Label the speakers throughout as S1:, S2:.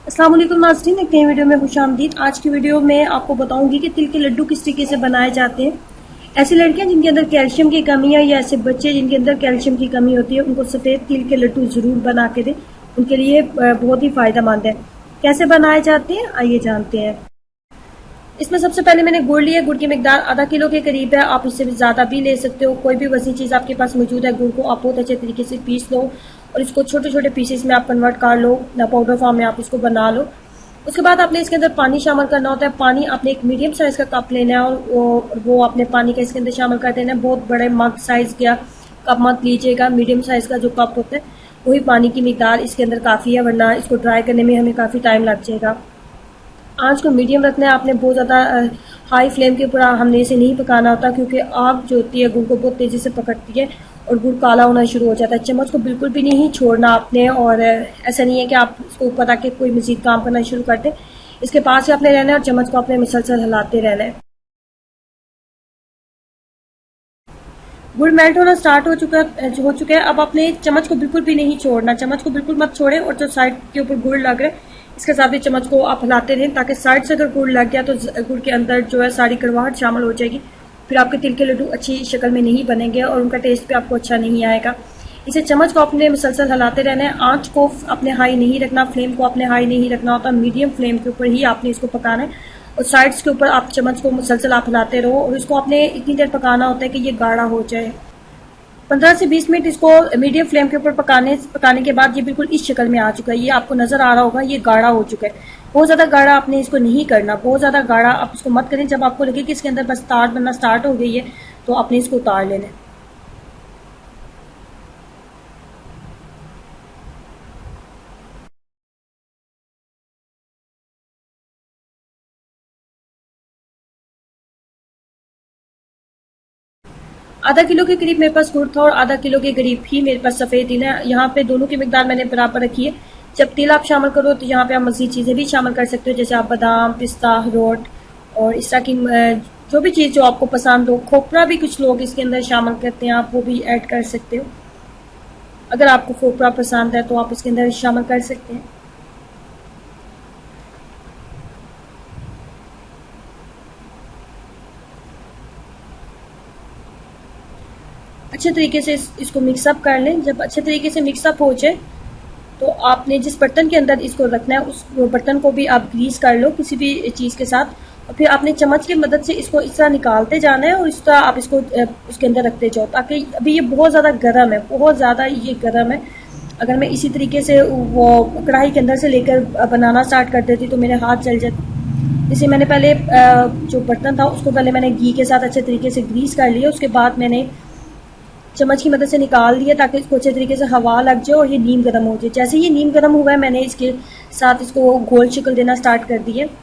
S1: अस्सलाम वालेकुम नाज़रीन, एक नई वीडियो में खुशामदीद। आज की वीडियो में आपको बताऊंगी कि तिल के लड्डू किस तरीके से बनाए जाते हैं। ऐसी लड़कियां जिनके अंदर कैल्शियम की कमी है या ऐसे बच्चे जिनके अंदर कैल्शियम की कमी होती है, उनको सफ़ेद तिल के लड्डू ज़रूर बना के दें। उनके लिए बहुत ही फ़ायदेमंद है। कैसे बनाए जाते हैं आइए जानते हैं। इसमें सबसे पहले मैंने गुड़ लिया। गुड़ की मिकदार आधा किलो के करीब है। आप इससे भी ज़्यादा भी ले सकते हो। कोई भी वसी चीज़ आपके पास मौजूद है, गुड़ को आप बहुत अच्छे तरीके से पीस लो और इसको छोटे छोटे पीसेस में आप कन्वर्ट कर लो, ना पाउडर फॉर्म में आप इसको बना लो। उसके बाद आपने इसके अंदर पानी शामिल करना होता है। पानी आपने एक मीडियम साइज़ का कप लेना है और वो आपने पानी का इसके अंदर शामिल कर देना है। बहुत बड़े मग साइज़ का कप मत लीजिएगा। मीडियम साइज़ का जो कप होता है वही पानी की मिकदार इसके अंदर काफ़ी है, वरना इसको ड्राई करने में हमें काफ़ी टाइम लग जाएगा। आंच को मीडियम रखना है आपने। बहुत ज़्यादा हाई फ्लेम के ऊपर हमने इसे नहीं पकाना होता, क्योंकि आग जो होती है गुड़ को बहुत तेज़ी से पकड़ती है और गुड़ काला होना शुरू हो जाता है। चम्मच को बिल्कुल भी नहीं छोड़ना आपने, और ऐसा नहीं है कि आप इसको ऊपर रख के कोई मजीद काम करना शुरू कर दें। इसके पास ही आपने रहना है और चम्मच को आपने मुसलसल हिलाते रहना है। गुड़ मेल्ट होना स्टार्ट हो चुका है। अब आपने चम्मच को बिल्कुल भी नहीं छोड़ना। चम्मच को बिल्कुल मत छोड़ें और जो साइड के ऊपर गुड़ लग रहा है इसके साथ ही चम्मच को आप हिलाते रहें, ताकि साइड से अगर गुड़ लग गया तो गुड़ के अंदर जो है सारी कड़वाहट शामिल हो जाएगी। फिर आपके तिल के लड्डू अच्छी शक्ल में नहीं बनेंगे और उनका टेस्ट भी आपको अच्छा नहीं आएगा। इसे चम्मच को अपने मुसलसल हिलाते रहना है। आंच को अपने हाई नहीं रखना, फ्लेम को अपने हाई नहीं रखना होता। मीडियम फ्लेम के ऊपर ही आपने इसको पकाना है और साइड्स के ऊपर आप चम्मच को मुसलसल आप हिलाते रहो और इसको आपने इतनी देर पकाना होता है कि ये गाढ़ा हो जाए। 15 से 20 मिनट इसको मीडियम फ्लेम के ऊपर पकाने के बाद ये बिल्कुल इस शक्ल में आ चुका है। ये आपको नजर आ रहा होगा, ये गाढ़ा हो चुका है। बहुत ज्यादा गाढ़ा आपने इसको नहीं करना। बहुत ज्यादा गाढ़ा आप इसको मत करें। जब आपको लगे कि इसके अंदर बस तार बनना स्टार्ट हो गई है तो आपने इसको उतार लेना है। आधा किलो के करीब मेरे पास गुड़ था और आधा किलो के करीब ही मेरे पास सफेद तिल है। यहाँ पे दोनों की मिकदार मैंने बराबर रखी है। जब तिल आप शामिल करो तो यहाँ पे आप मजीद चीजें भी शामिल कर सकते हो, जैसे आप बादाम, पिस्ता, अखरोट और इस तरह की जो भी चीज जो आपको पसंद हो। खोपरा भी कुछ लोग इसके अंदर शामिल करते हैं, आप वो भी ऐड कर सकते हो। अगर आपको खोपरा पसंद है तो आप इसके अंदर शामिल कर सकते हैं। अच्छे तरीके से इसको मिक्सअप कर लें। जब अच्छे तरीके से मिक्सअप हो जाए तो आपने जिस बर्तन के अंदर इसको रखना है उस बर्तन को भी आप ग्रीस कर लो किसी भी चीज़ के साथ, और फिर आपने चम्मच की मदद से इसको इस तरह निकालते जाना है और इस तरह आप इसको उसके अंदर रखते जाओ, ताकि अभी ये बहुत ज़्यादा गर्म है, बहुत ज़्यादा ये गर्म है। अगर मैं इसी तरीके से वो कढ़ाई के अंदर से लेकर बनाना स्टार्ट कर देती तो मेरे हाथ जल जाते। इसे मैंने पहले जो बर्तन था उसको पहले मैंने घी के साथ अच्छे तरीके से ग्रीस कर लिया। उसके बाद मैंने चम्मच की मदद से निकाल दिया ताकि इसको अच्छे तरीके से हवा लग जाए और ये नीम गर्म हो जाए। जैसे ये नीम गर्म हुआ है मैंने इसके साथ इसको गोल शक्ल देना स्टार्ट कर दी है।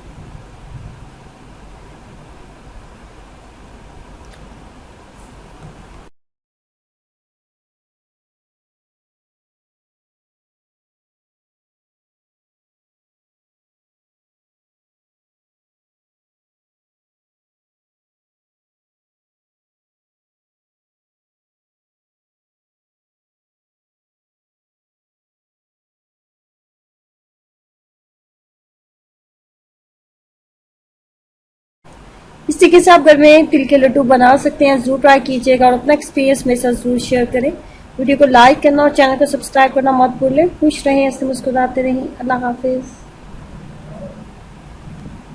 S1: इस तरीके से आप घर में तिल के लड्डू बना सकते हैं। जरूर ट्राई कीजिएगा और अपना एक्सपीरियंस मेरे साथ जरूर शेयर करें। वीडियो को लाइक करना और चैनल को सब्सक्राइब करना मत भूलें। खुश रहें, ऐसे मुस्कुराते रहें। अल्लाह हाफिज।